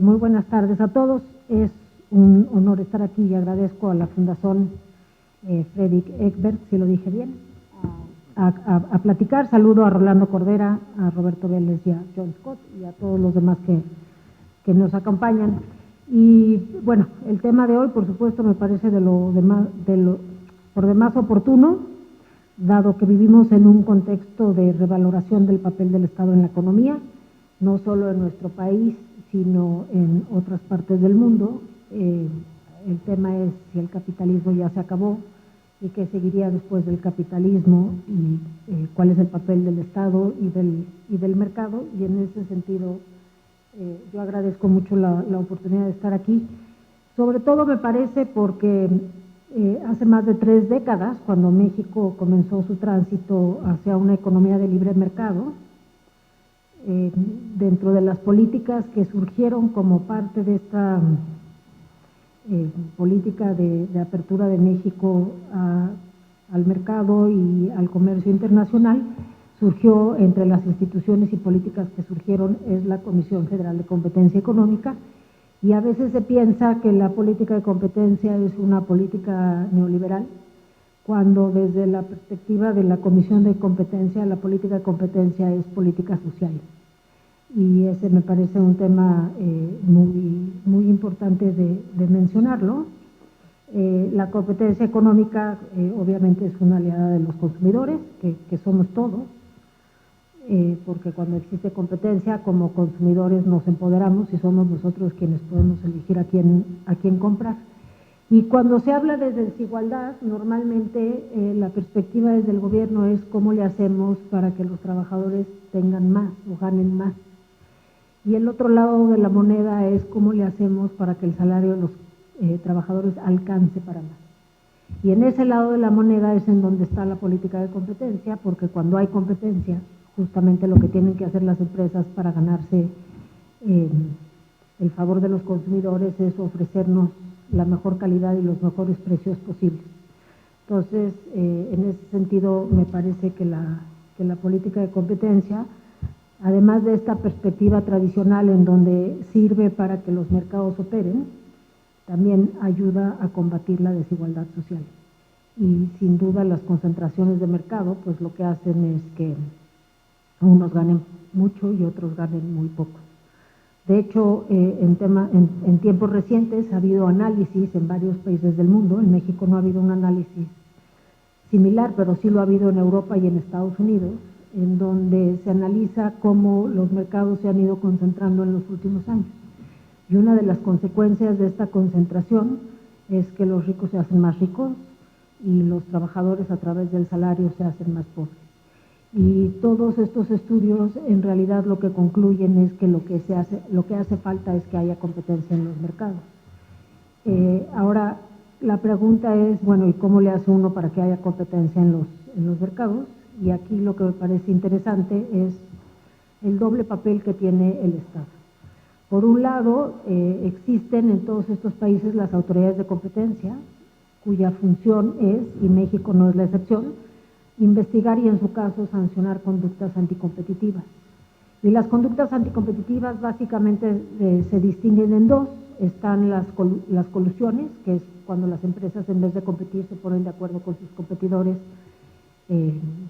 Muy buenas tardes a todos. Es un honor estar aquí y agradezco a la Fundación Fredrik Ekberg, si lo dije bien, a platicar. Saludo a Rolando Cordera, a Roberto Vélez y a John Scott y a todos los demás que nos acompañan. Y bueno, el tema de hoy, por supuesto, me parece por demás oportuno, dado que vivimos en un contexto de revaloración del papel del Estado en la economía, no solo en nuestro país, sino en otras partes del mundo. El tema es si el capitalismo ya se acabó y qué seguiría después del capitalismo y cuál es el papel del Estado y del mercado. Y en ese sentido, yo agradezco mucho la oportunidad de estar aquí. Sobre todo me parece porque hace más de 3 décadas, cuando México comenzó su tránsito hacia una economía de libre mercado, dentro de las políticas que surgieron como parte de esta política de apertura de México al mercado y al comercio internacional, surgió entre las instituciones y políticas que surgieron es la Comisión Federal de Competencia Económica, y a veces se piensa que la política de competencia es una política neoliberal, cuando desde la perspectiva de la Comisión de Competencia, la política de competencia es política social. Y ese me parece un tema muy importante de mencionarlo. La competencia económica obviamente es una aliada de los consumidores, que somos todos, porque cuando existe competencia como consumidores nos empoderamos y somos nosotros quienes podemos elegir a quién comprar. Y cuando se habla de desigualdad, normalmente la perspectiva desde el gobierno es cómo le hacemos para que los trabajadores tengan más o ganen más. Y el otro lado de la moneda es cómo le hacemos para que el salario de los trabajadores alcance para más. Y en ese lado de la moneda es en donde está la política de competencia, porque cuando hay competencia, justamente lo que tienen que hacer las empresas para ganarse el favor de los consumidores es ofrecernos la mejor calidad y los mejores precios posibles. Entonces, en ese sentido, me parece que la política de competencia, además de esta perspectiva tradicional en donde sirve para que los mercados operen, también ayuda a combatir la desigualdad social. Y sin duda las concentraciones de mercado, pues lo que hacen es que unos ganen mucho y otros ganen muy poco. De hecho, en tiempos recientes ha habido análisis en varios países del mundo. En México no ha habido un análisis similar, pero sí lo ha habido en Europa y en Estados Unidos, en donde se analiza cómo los mercados se han ido concentrando en los últimos años. Y una de las consecuencias de esta concentración es que los ricos se hacen más ricos y los trabajadores a través del salario se hacen más pobres. Y todos estos estudios en realidad lo que concluyen es que lo que hace falta es que haya competencia en los mercados. Ahora, la pregunta es, bueno, ¿y cómo le hace uno para que haya competencia en los mercados? Y aquí lo que me parece interesante es el doble papel que tiene el Estado. Por un lado, existen en todos estos países las autoridades de competencia, cuya función es, y México no es la excepción, investigar y en su caso sancionar conductas anticompetitivas. Y las conductas anticompetitivas básicamente se distinguen en dos. Están las colusiones, que es cuando las empresas en vez de competir se ponen de acuerdo con sus competidores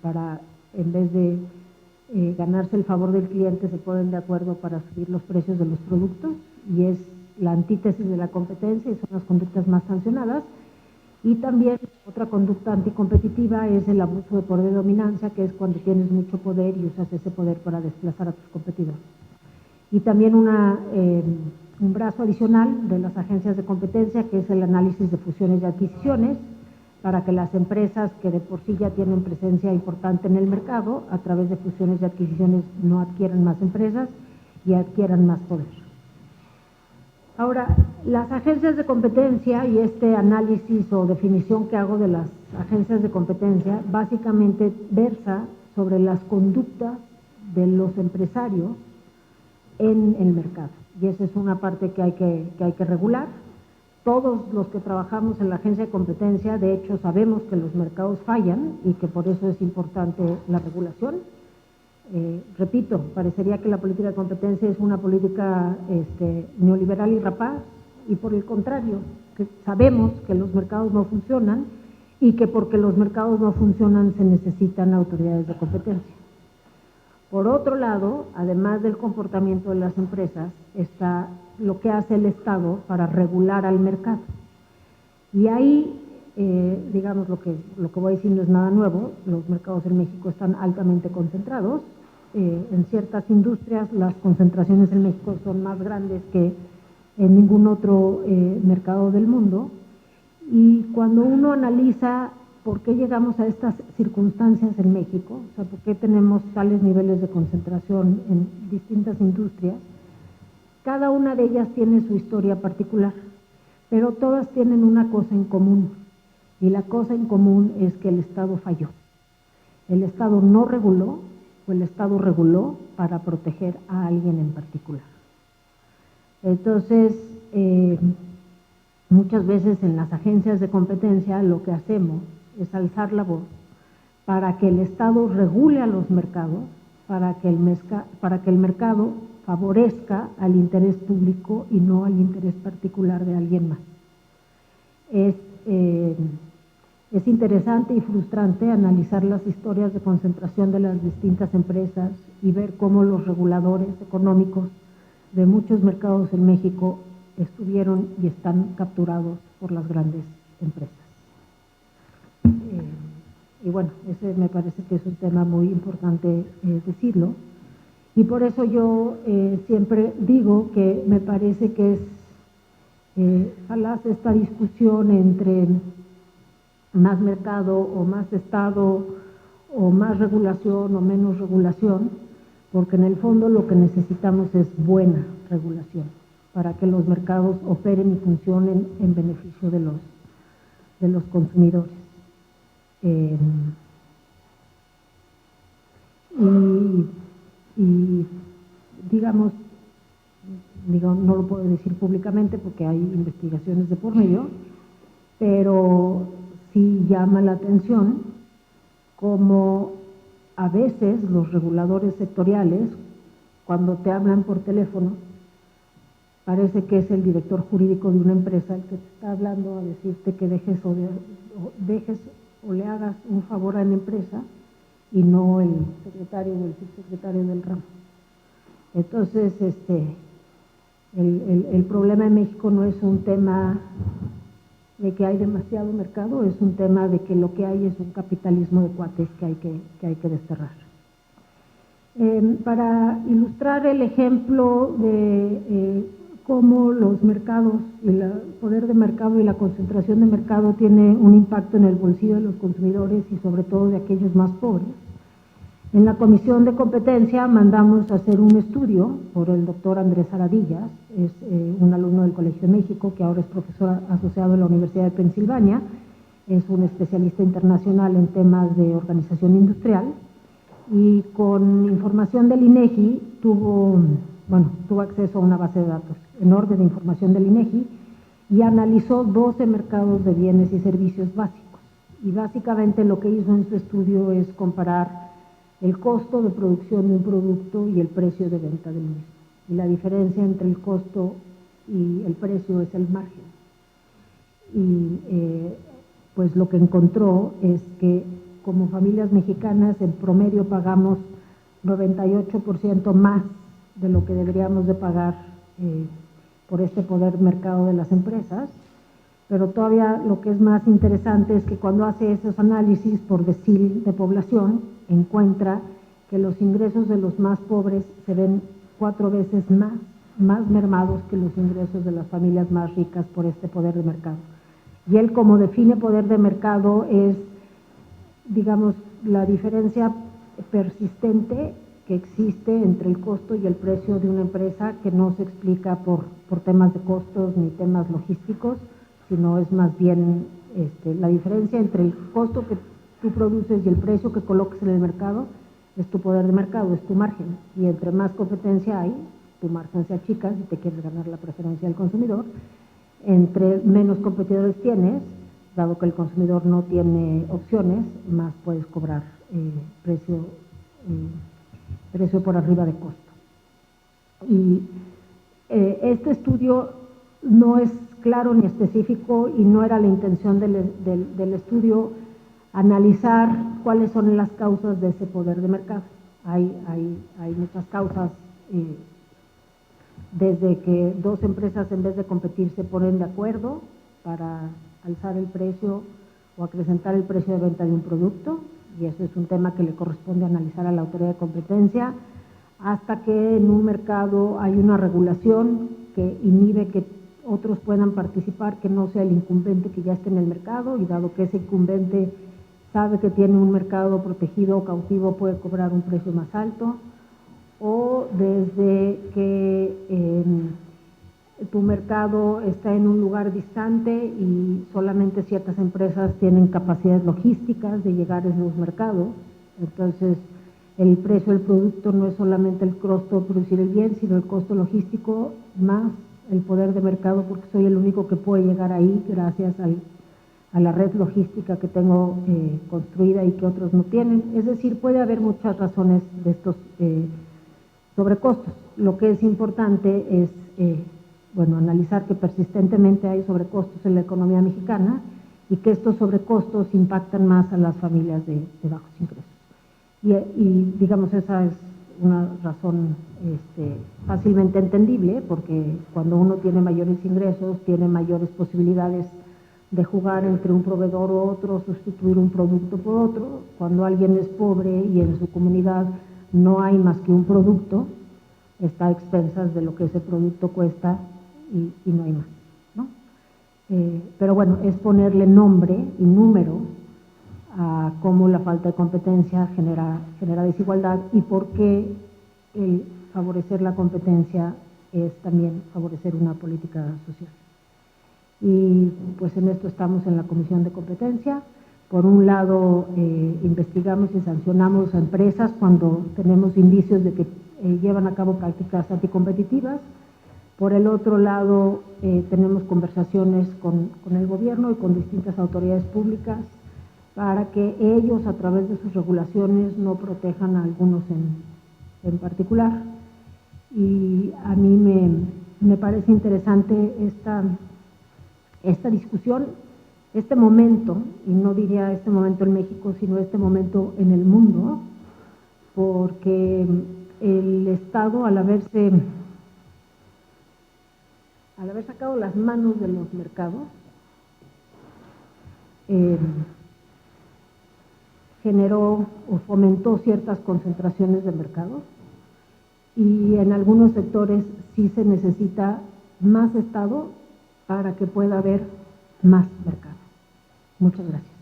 para, en vez de ganarse el favor del cliente, se ponen de acuerdo para subir los precios de los productos, y es la antítesis de la competencia y son las conductas más sancionadas. Y también otra conducta anticompetitiva es el abuso de poder de dominancia, que es cuando tienes mucho poder y usas ese poder para desplazar a tus competidores. Y también un brazo adicional de las agencias de competencia, que es el análisis de fusiones y adquisiciones, para que las empresas que de por sí ya tienen presencia importante en el mercado, a través de fusiones y adquisiciones no adquieran más empresas y adquieran más poder. Ahora, las agencias de competencia y este análisis o definición que hago de las agencias de competencia básicamente versa sobre las conductas de los empresarios en el mercado. Y esa es una parte que hay que regular. Todos los que trabajamos en la agencia de competencia, de hecho, sabemos que los mercados fallan y que por eso es importante la regulación. Repito, parecería que la política de competencia es una política neoliberal y rapaz, y por el contrario, que sabemos que los mercados no funcionan y que porque los mercados no funcionan se necesitan autoridades de competencia. Por otro lado, además del comportamiento de las empresas, está lo que hace el Estado para regular al mercado. Y ahí, digamos, lo que voy a decir no es nada nuevo, los mercados en México están altamente concentrados. En ciertas industrias las concentraciones en México son más grandes que en ningún otro mercado del mundo. Y cuando uno analiza por qué llegamos a estas circunstancias en México, o sea, por qué tenemos tales niveles de concentración en distintas industrias, cada una de ellas tiene su historia particular, pero todas tienen una cosa en común, y la cosa en común es que el Estado falló. El Estado no reguló, o el Estado reguló para proteger a alguien en particular. Entonces, muchas veces en las agencias de competencia lo que hacemos es alzar la voz para que el Estado regule a los mercados, para que el mercado favorezca al interés público y no al interés particular de alguien más. Es interesante y frustrante analizar las historias de concentración de las distintas empresas y ver cómo los reguladores económicos de muchos mercados en México estuvieron y están capturados por las grandes empresas. Y bueno, ese me parece que es un tema muy importante decirlo. Y por eso yo siempre digo que me parece que es falaz esta discusión entre más mercado o más Estado o más regulación o menos regulación, porque en el fondo lo que necesitamos es buena regulación para que los mercados operen y funcionen en beneficio de los consumidores. Y digamos, no lo puedo decir públicamente porque hay investigaciones de por medio, pero sí llama la atención como a veces los reguladores sectoriales, cuando te hablan por teléfono, parece que es el director jurídico de una empresa el que te está hablando a decirte que dejes o le hagas un favor a la empresa y no el secretario o el subsecretario del ramo. Entonces, el problema en México no es un tema de que hay demasiado mercado, es un tema de que lo que hay es un capitalismo de cuates que hay que desterrar. Para ilustrar el ejemplo de cómo los mercados, el poder de mercado y la concentración de mercado tiene un impacto en el bolsillo de los consumidores y sobre todo de aquellos más pobres, en la Comisión de Competencia mandamos a hacer un estudio por el doctor Andrés Aradillas, es un alumno del Colegio de México que ahora es profesor asociado en la Universidad de Pensilvania, es un especialista internacional en temas de organización industrial y con información del INEGI tuvo acceso a una base de datos enorme de información del INEGI y analizó 12 mercados de bienes y servicios básicos. Y básicamente lo que hizo en su estudio es comparar el costo de producción de un producto y el precio de venta del mismo. Y la diferencia entre el costo y el precio es el margen. Y pues lo que encontró es que como familias mexicanas en promedio pagamos 98% más de lo que deberíamos de pagar por este poder mercado de las empresas, pero todavía lo que es más interesante es que cuando hace esos análisis por decil de población, encuentra que los ingresos de los más pobres se ven 4 veces más mermados que los ingresos de las familias más ricas por este poder de mercado. Y él, como define poder de mercado, es, digamos, la diferencia persistente que existe entre el costo y el precio de una empresa que no se explica por temas de costos ni temas logísticos, sino es más bien la diferencia entre el costo que tú produces y el precio que coloques en el mercado es tu poder de mercado, es tu margen. Y entre más competencia hay, tu margen se achica si te quieres ganar la preferencia del consumidor. Entre menos competidores tienes, dado que el consumidor no tiene opciones, más puedes cobrar precio precio por arriba de costo. Y este estudio no es claro ni específico y no era la intención del estudio analizar cuáles son las causas de ese poder de mercado. Hay muchas causas, desde que dos empresas en vez de competir se ponen de acuerdo para alzar el precio o acrecentar el precio de venta de un producto, y eso es un tema que le corresponde analizar a la autoridad de competencia, hasta que en un mercado hay una regulación que inhibe que otros puedan participar, que no sea el incumbente que ya esté en el mercado, y dado que ese incumbente sabe que tiene un mercado protegido o cautivo, puede cobrar un precio más alto, o desde que tu mercado está en un lugar distante y solamente ciertas empresas tienen capacidades logísticas de llegar a esos mercados. Entonces, el precio del producto no es solamente el costo de producir el bien, sino el costo logístico más el poder de mercado, porque soy el único que puede llegar ahí gracias a la red logística que tengo construida y que otros no tienen. Es decir, puede haber muchas razones de estos sobrecostos. Lo que es importante es analizar que persistentemente hay sobrecostos en la economía mexicana y que estos sobrecostos impactan más a las familias de bajos ingresos. Y digamos, esa es una razón fácilmente entendible, porque cuando uno tiene mayores ingresos, tiene mayores posibilidades de jugar entre un proveedor u otro, sustituir un producto por otro. Cuando alguien es pobre y en su comunidad no hay más que un producto, está a expensas de lo que ese producto cuesta y no hay más, ¿no? Pero bueno, es ponerle nombre y número a cómo la falta de competencia genera desigualdad y por qué el favorecer la competencia es también favorecer una política social. Y pues en esto estamos en la Comisión de Competencia. Por un lado, investigamos y sancionamos a empresas cuando tenemos indicios de que llevan a cabo prácticas anticompetitivas. Por el otro lado, tenemos conversaciones con el gobierno y con distintas autoridades públicas para que ellos, a través de sus regulaciones, no protejan a algunos en particular. Y a mí me parece interesante esta discusión, este momento, y no diría este momento en México, sino este momento en el mundo, porque el Estado, al haber sacado las manos de los mercados, generó o fomentó ciertas concentraciones de mercados, y en algunos sectores sí se necesita más Estado para que pueda haber más mercado. Muchas gracias.